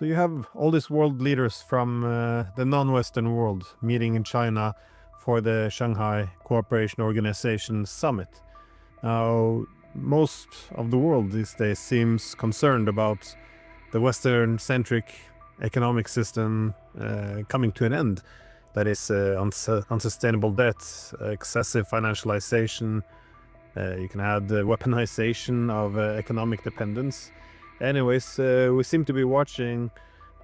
So you have all these world leaders from the non-Western world meeting in China for the Shanghai Cooperation Organization Summit. Now, most of the world these days seems concerned about the Western-centric economic system coming to an end. That is unsustainable debt, excessive financialization, you can add the weaponization of economic dependence. Anyways, we seem to be watching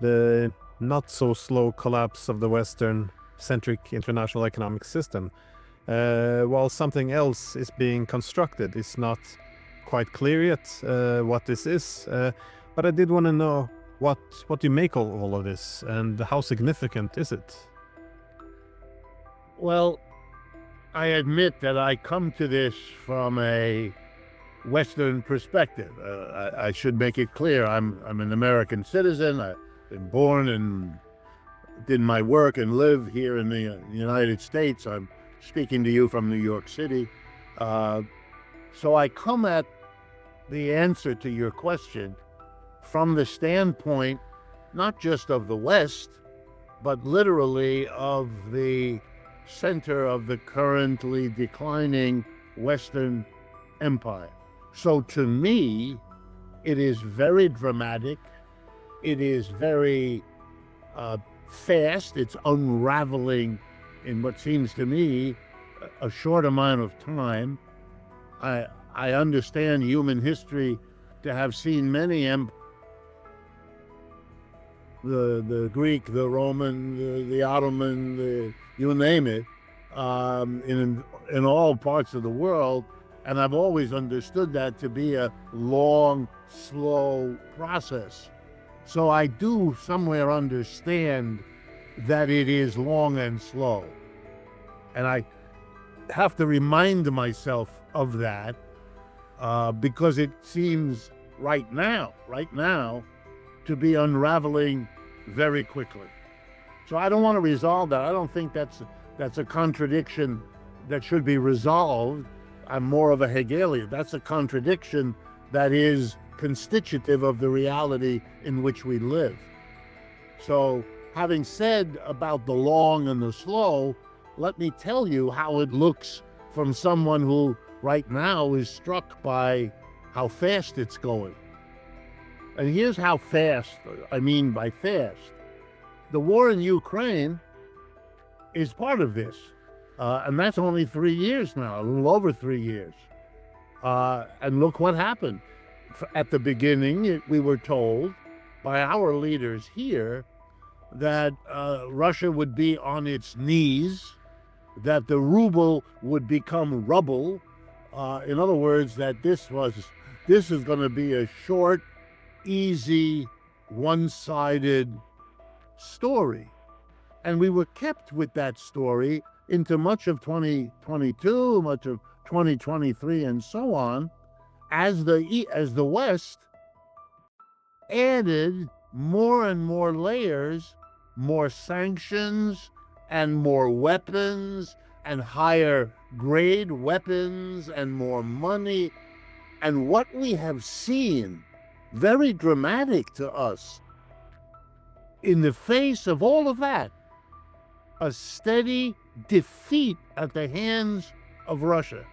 the not so slow collapse of the Western-centric international economic system, while something else is being constructed. It's not quite clear yet what this is, but I did want to know what you make of all of this and how significant is it? Well, I admit that I come to this from a Western perspective. I should make it clear, I'm an American citizen. I've been born and did my work and live here in the United States. I'm speaking to you from New York City. So I come at the answer to your question from the standpoint not just of the West, but literally of the center of the currently declining Western empire. So to me, it is very dramatic. It is very fast. It's unraveling in what seems to me a short amount of time. I understand human history to have seen many the Greek, the Roman, the Ottoman, you name it, in all parts of the world. And I've always understood that to be a long, slow process. So I do somewhere understand that it is long and slow. And I have to remind myself of that because it seems right now, to be unraveling very quickly. So I don't want to resolve that. I don't think that's a contradiction that should be resolved. I'm more of a Hegelian. That's a contradiction that is constitutive of the reality in which we live. So having said about the long and the slow, let me tell you how it looks from someone who right now is struck by how fast it's going. And here's how fast, I mean by fast. The war in Ukraine is part of this. And that's only 3 years now, a little over 3 years. And look what happened. At the beginning, we were told by our leaders here that Russia would be on its knees, that the ruble would become rubble. In other words, that this is going to be a short, easy, one-sided story. And we were kept with that story into much of 2022, much of 2023, and so on, as the West added more and more layers, more sanctions, and more weapons, and higher grade weapons, and more money. And what we have seen, very dramatic to us, in the face of all of that, a steady defeat at the hands of Russia,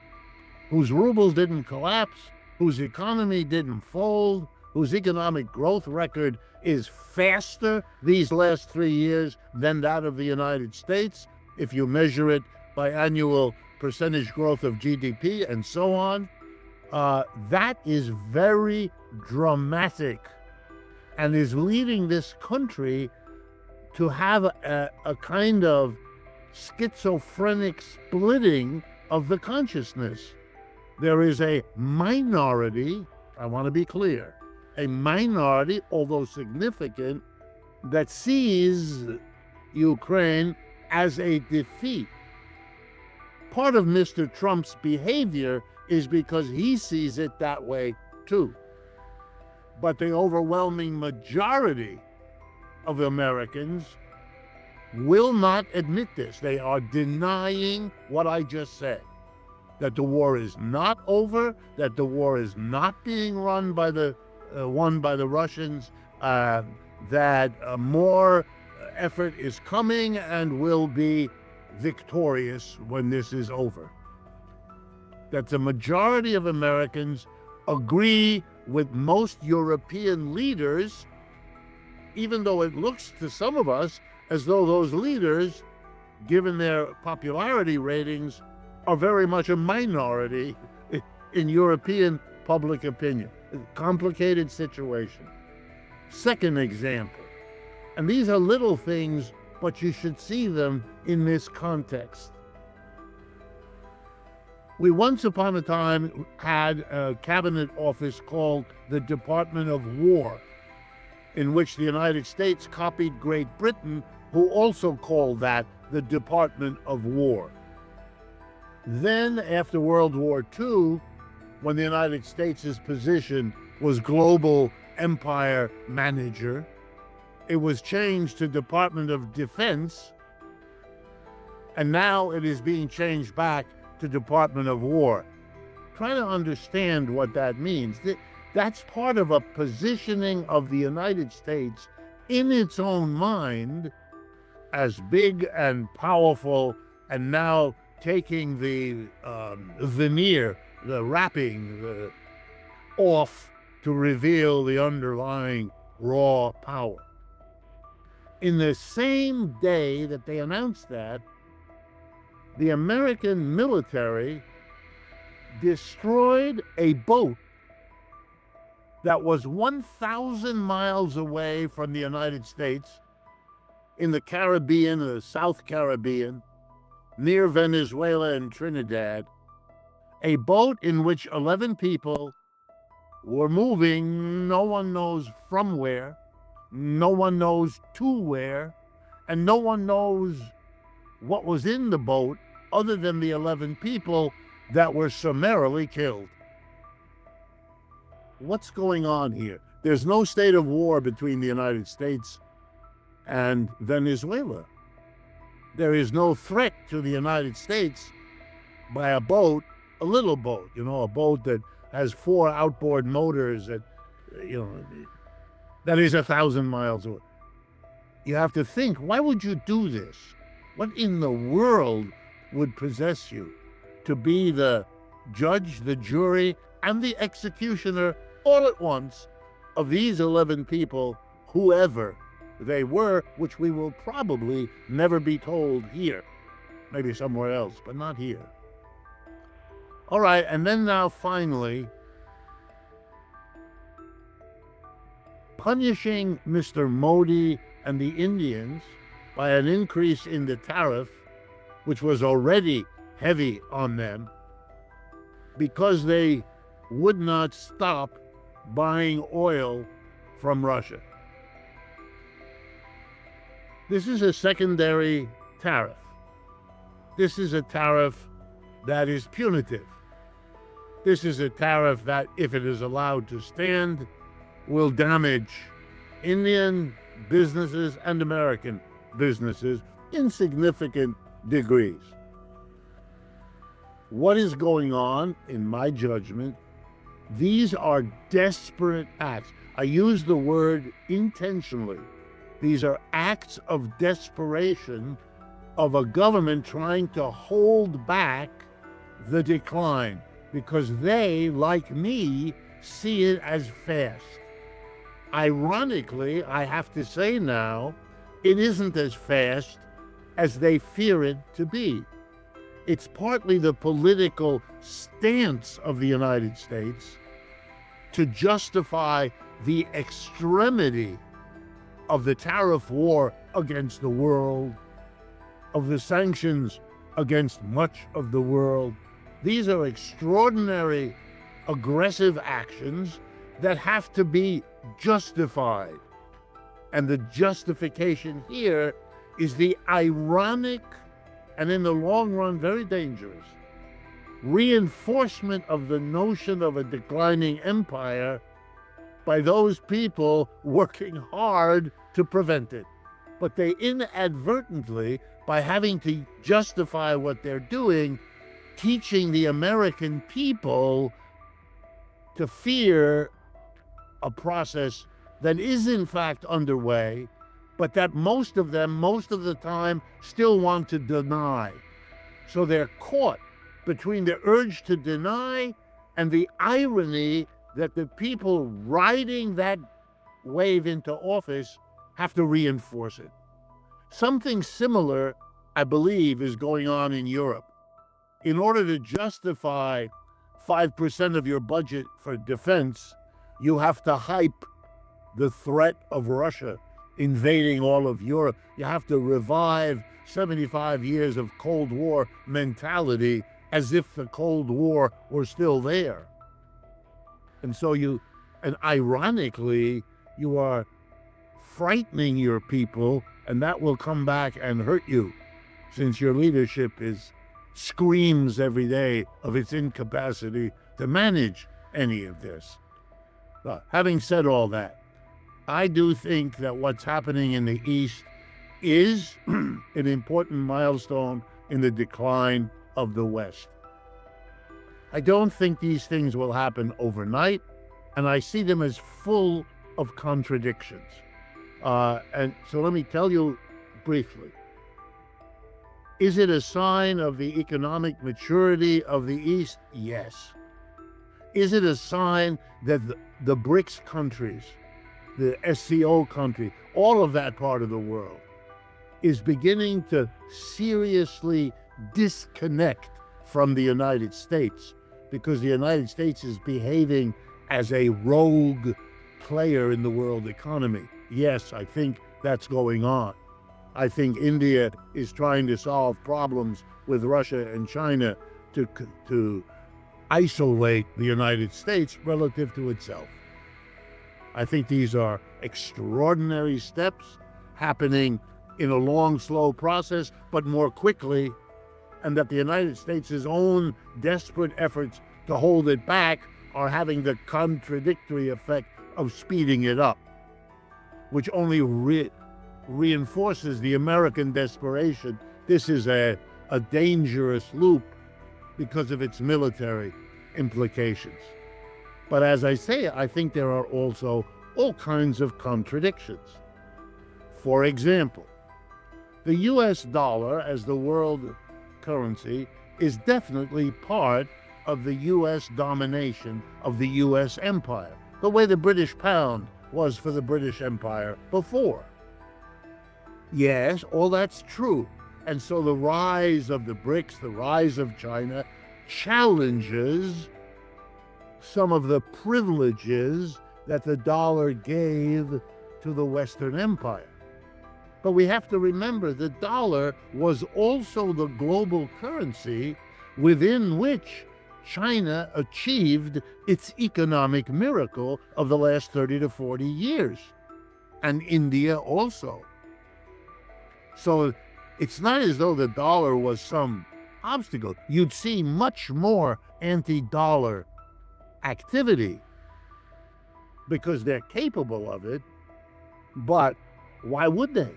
whose rubles didn't collapse, whose economy didn't fold, whose economic growth record is faster these last 3 years than that of the United States, if you measure it by annual percentage growth of GDP and so on. That is very dramatic and is leading this country to have a kind of schizophrenic splitting of the consciousness. There is a minority, I want to be clear, a minority, although significant, that sees Ukraine as a defeat. Part of Mr. Trump's behavior is because he sees it that way too. But the overwhelming majority of Americans will not admit this. They are denying what I just said, that the war is not over, that the war is not being won by the Russians, that more effort is coming and will be victorious when this is over. That the majority of Americans agree with most European leaders, even though it looks to some of us as though those leaders, given their popularity ratings, are very much a minority in European public opinion. A complicated situation. Second example, and these are little things, but you should see them in this context. We once upon a time had a cabinet office called the Department of War, in which the United States copied Great Britain, who also called that the Department of War. Then, after World War II, when the United States' position was global empire manager, it was changed to Department of Defense, and now it is being changed back to Department of War. Try to understand what that means. That's part of a positioning of the United States in its own mind as big and powerful, and now taking the veneer, the wrapping off to reveal the underlying raw power. In the same day that they announced that, the American military destroyed a boat that was 1,000 miles away from the United States in the Caribbean, the South Caribbean, near Venezuela and Trinidad, a boat in which 11 people were moving, no one knows from where, no one knows to where, and no one knows what was in the boat other than the 11 people that were summarily killed. What's going on here? There's no state of war between the United States and Venezuela. There is no threat to the United States by a boat, a little boat, a boat that has 4 outboard motors that, that is 1,000 miles away. You have to think, why would you do this? What in the world would possess you to be the judge, the jury, and the executioner all at once of these 11 people, whoever they were, which we will probably never be told here. Maybe somewhere else, but not here. All right, and then now finally, punishing Mr. Modi and the Indians by an increase in the tariff, which was already heavy on them, because they would not stop buying oil from Russia. This is a secondary tariff. This is a tariff that is punitive. This is a tariff that, if it is allowed to stand, will damage Indian businesses and American businesses in significant degrees. What is going on, in my judgment, these are desperate acts. I use the word intentionally. These are acts of desperation of a government trying to hold back the decline, because they, like me, see it as fast. Ironically, I have to say now, it isn't as fast as they fear it to be. It's partly the political stance of the United States to justify the extremity of the tariff war against the world, of the sanctions against much of the world. These are extraordinary, aggressive actions that have to be justified. And the justification here is the ironic, and in the long run, very dangerous, reinforcement of the notion of a declining empire by those people working hard to prevent it. But they inadvertently, by having to justify what they're doing, teaching the American people to fear a process that is in fact underway, but that most of them, most of the time, still want to deny. So they're caught between the urge to deny and the irony that the people riding that wave into office have to reinforce it. Something similar, I believe, is going on in Europe. In order to justify 5% of your budget for defense, you have to hype the threat of Russia invading all of Europe. You have to revive 75 years of Cold War mentality as if the Cold War were still there. And so ironically, you are frightening your people, and that will come back and hurt you, since your leadership screams every day of its incapacity to manage any of this. But having said all that, I do think that what's happening in the East is an important milestone in the decline of the West. I don't think these things will happen overnight, and I see them as full of contradictions. And so let me tell you briefly. Is it a sign of the economic maturity of the East? Yes. Is it a sign that the BRICS countries, the SCO country, all of that part of the world is beginning to seriously disconnect from the United States, because the United States is behaving as a rogue player in the world economy? Yes, I think that's going on. I think India is trying to solve problems with Russia and China to isolate the United States relative to itself. I think these are extraordinary steps happening in a long, slow process, but more quickly, and that the United States' own desperate efforts to hold it back are having the contradictory effect of speeding it up, which only reinforces the American desperation. This is a dangerous loop because of its military implications. But as I say, I think there are also all kinds of contradictions. For example, the US dollar as the world currency is definitely part of the US domination of the US empire, the way the British pound was for the British Empire before. Yes, all that's true. And so the rise of the BRICS, the rise of China, challenges some of the privileges that the dollar gave to the Western Empire. But we have to remember the dollar was also the global currency within which China achieved its economic miracle of the last 30 to 40 years, and India also. So it's not as though the dollar was some obstacle. You'd see much more anti-dollar activity because they're capable of it, but why would they?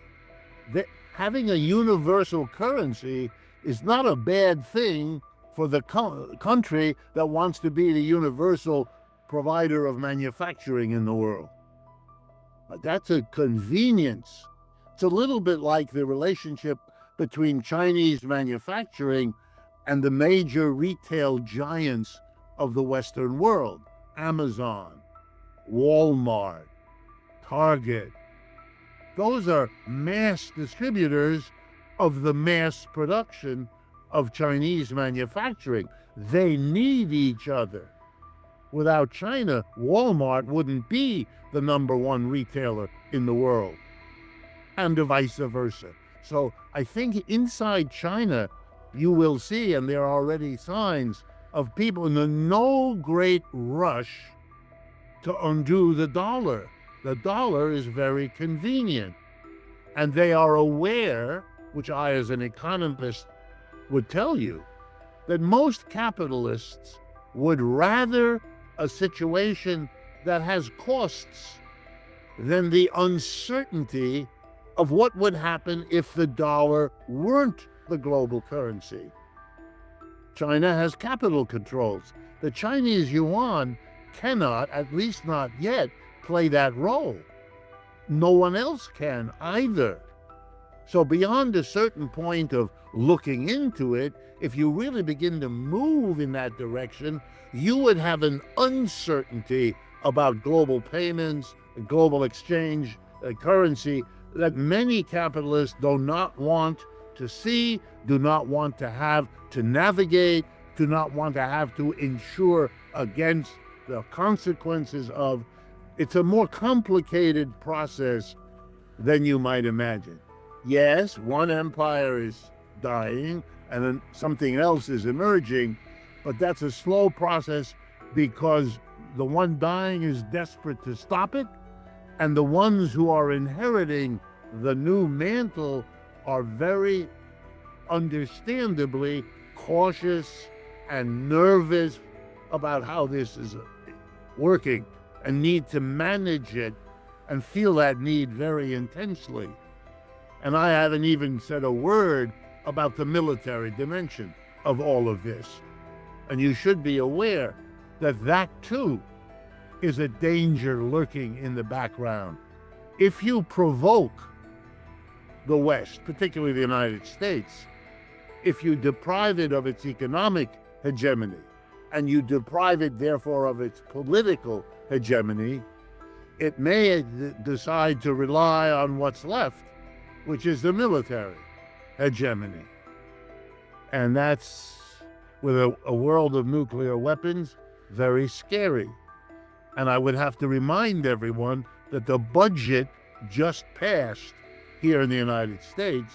Having a universal currency is not a bad thing for the country that wants to be the universal provider of manufacturing in the world. That's a convenience. It's a little bit like the relationship between Chinese manufacturing and the major retail giants of the Western world: Amazon, Walmart, Target. Those are mass distributors of the mass production of Chinese manufacturing. They need each other. Without China, Walmart wouldn't be the #1 retailer in the world, and vice versa. So I think inside China, you will see, and there are already signs of people in no great rush to undo the dollar. The dollar is very convenient. And they are aware, which I as an economist would tell you, that most capitalists would rather a situation that has costs than the uncertainty of what would happen if the dollar weren't the global currency. China has capital controls. The Chinese yuan cannot, at least not yet, play that role. No one else can either. So beyond a certain point of looking into it, if you really begin to move in that direction, you would have an uncertainty about global payments, global exchange, currency, that many capitalists do not want to see, do not want to have to navigate, do not want to have to insure against the consequences of. It's a more complicated process than you might imagine. Yes, one empire is dying and then something else is emerging, but that's a slow process because the one dying is desperate to stop it, and the ones who are inheriting the new mantle are very understandably cautious and nervous about how this is working and need to manage it and feel that need very intensely. And I haven't even said a word about the military dimension of all of this. And you should be aware that that too is a danger lurking in the background. If you provoke the West, particularly the United States, if you deprive it of its economic hegemony, and you deprive it therefore of its political hegemony, it may decide to rely on what's left, which is the military hegemony. And that's, with a world of nuclear weapons, very scary. And I would have to remind everyone that the budget just passed here in the United States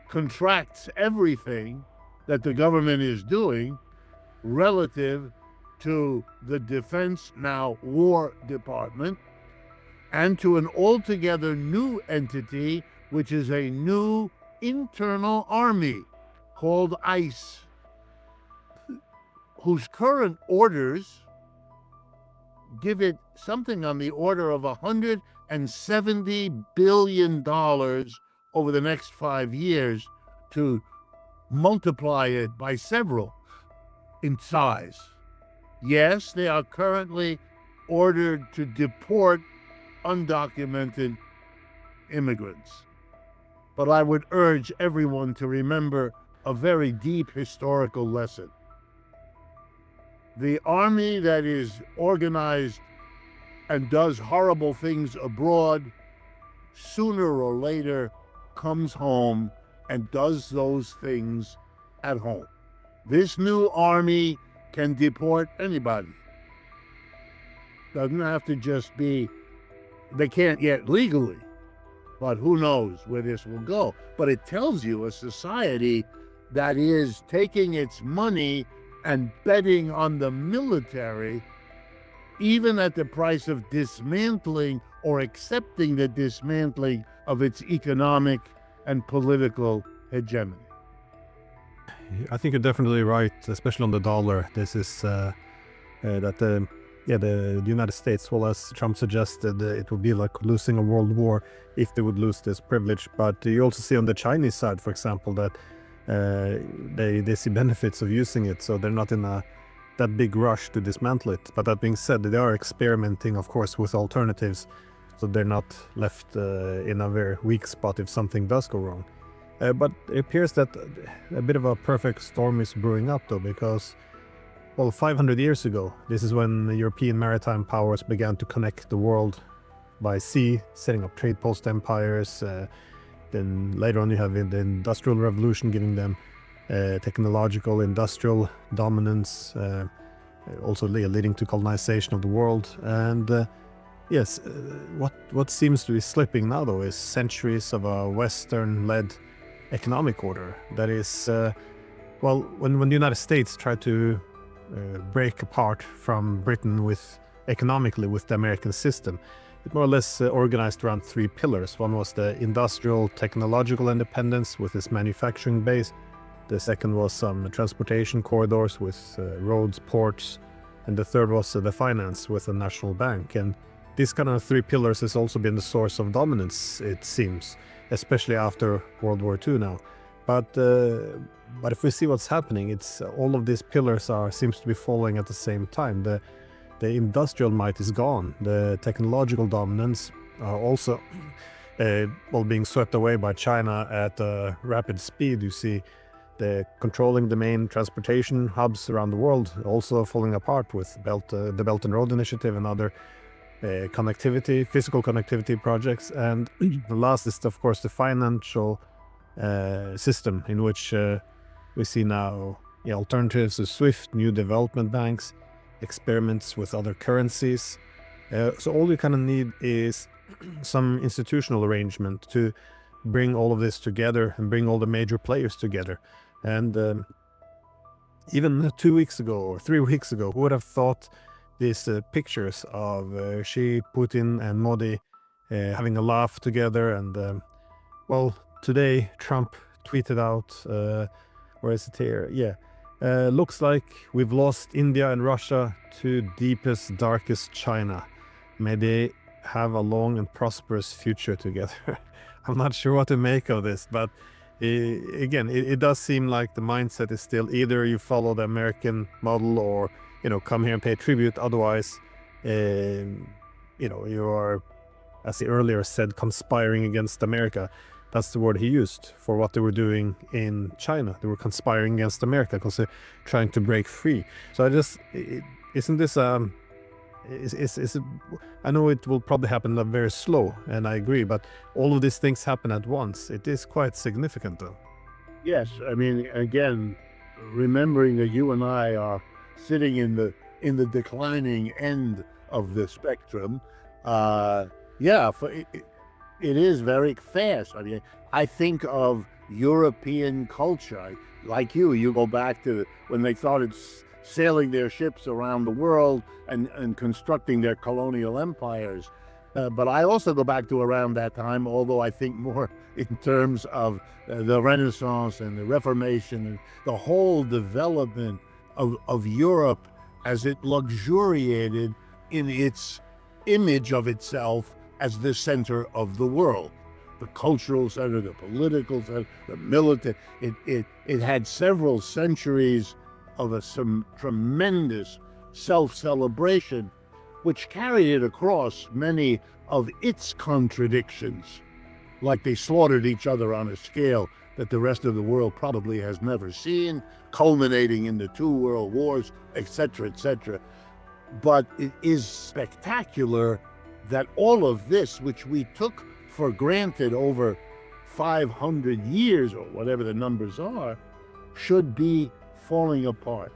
contracts everything that the government is doing relative to the Defense, now War Department, and to an altogether new entity, which is a new internal army called ICE, whose current orders give it something on the order of $170 billion over the next 5 years to multiply it by several in size. Yes, they are currently ordered to deport undocumented immigrants. But I would urge everyone to remember a very deep historical lesson. The army that is organized and does horrible things abroad, sooner or later comes home and does those things at home. This new army can deport anybody. Doesn't have to just be, they can't yet legally, but who knows where this will go. But it tells you a society that is taking its money and betting on the military, even at the price of dismantling or accepting the dismantling of its economic and political hegemony. I think you're definitely right, especially on the dollar. This is that the United States, well, as Trump suggested, it would be like losing a world war if they would lose this privilege. But you also see on the Chinese side, for example, that they see benefits of using it, so they're not in that big rush to dismantle it. But that being said, they are experimenting, of course, with alternatives, so they're not left in a very weak spot if something does go wrong. But it appears that a bit of a perfect storm is brewing up, though, because, well, 500 years ago, this is when the European maritime powers began to connect the world by sea, setting up trade post empires. Then later on you have the Industrial Revolution giving them technological, industrial dominance, also leading to colonization of the world. And yes, what seems to be slipping now, though, is centuries of a Western-led economic order. That is, well, when the United States tried to break apart from Britain economically with the American system, it more or less organized around 3 pillars. One was the industrial technological independence with its manufacturing base. The second was some transportation corridors with roads, ports, and the third was the finance with a national bank. And this kind of 3 pillars has also been the source of dominance, it seems, especially after World War II now. But if we see what's happening, it's all of these pillars seems to be falling at the same time. the industrial might is gone. The technological dominance also being swept away by China at a rapid speed. You see the controlling the main transportation hubs around the world also falling apart with the Belt and Road Initiative and other physical connectivity projects. And the last is, of course, the financial system, in which we see now alternatives to SWIFT, new development banks, experiments with other currencies. So all you kind of need is some institutional arrangement to bring all of this together and bring all the major players together. And even 2 weeks ago or 3 weeks ago, who would have thought these pictures of Xi, Putin, and Modi having a laugh together? And today Trump tweeted out, where is it here? Yeah. Looks like we've lost India and Russia to deepest, darkest China. May they have a long and prosperous future together. I'm not sure what to make of this, but again, it does seem like the mindset is still either you follow the American model or, come here and pay tribute. Otherwise, you are, as he earlier said, conspiring against America. That's the word he used for what they were doing in China. They were conspiring against America because they're trying to break free. So isn't this I know it will probably happen very slow, and I agree, but all of these things happen at once. It is quite significant, though. Yes, I mean, again, remembering that you and I are sitting in the declining end of the spectrum, it is very fast. I mean, I think of European culture. Like you go back to when they started sailing their ships around the world and constructing their colonial empires. But I also go back to around that time, although I think more in terms of the Renaissance and the Reformation and the whole development of Europe as it luxuriated in its image of itself as the center of the world. The cultural center, the political center, the military. It had several centuries of some tremendous self-celebration, which carried it across many of its contradictions, like they slaughtered each other on a scale that the rest of the world probably has never seen, culminating in the 2 world wars, etc., etc. But it is spectacular that all of this, which we took for granted over 500 years or whatever the numbers are, should be falling apart.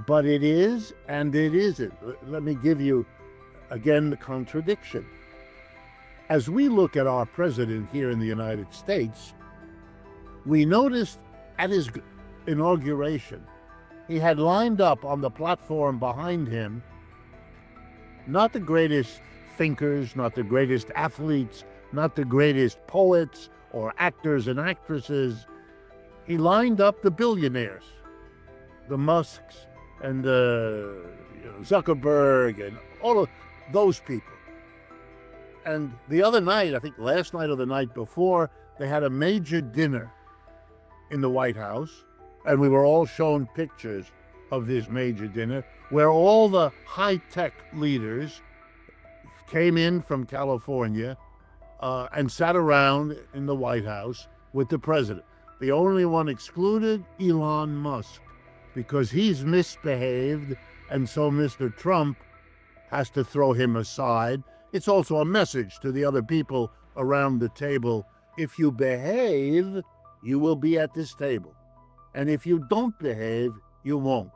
But it is, and it isn't. Let me give you, again, the contradiction. As we look at our president here in the United States, we noticed at his inauguration, he had lined up on the platform behind him not the greatest thinkers, not the greatest athletes, not the greatest poets or actors and actresses. He lined up the billionaires, the Musks and Zuckerberg and all of those people. And the other night, I think last night or the night before, they had a major dinner in the White House, and we were all shown pictures of this major dinner where all the high-tech leaders came in from California and sat around in the White House with the president. The only one excluded, Elon Musk, because he's misbehaved, and so Mr. Trump has to throw him aside. It's also a message to the other people around the table. If you behave, you will be at this table. And if you don't behave, you won't.